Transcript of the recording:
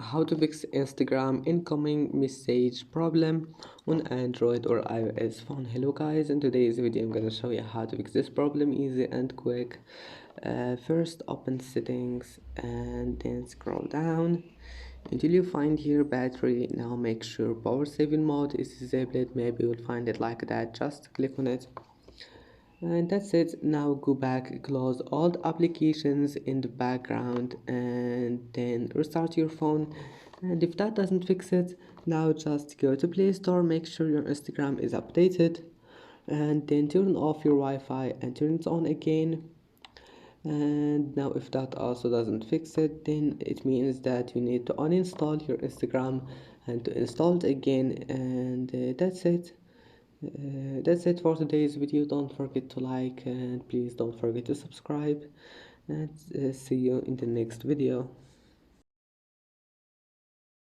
How to fix Instagram incoming message problem on Android or iOS phone. Hello guys, in today's video I'm gonna show you how to fix this problem easy and quick. First open settings and then scroll down until you find here battery. Now make sure power saving mode is disabled. Maybe you'll find it like that. Just click on it and that's it. Now go back, close all the applications in the background and then restart your phone. And if that doesn't fix it, now just go to Play Store, make sure your Instagram is updated, and then turn off your Wi-Fi and turn it on again. And now if that also doesn't fix it, then it means that you need to uninstall your Instagram and to install it again. And that's it for today's video. Don't forget to like and please don't forget to subscribe, and see you in the next video.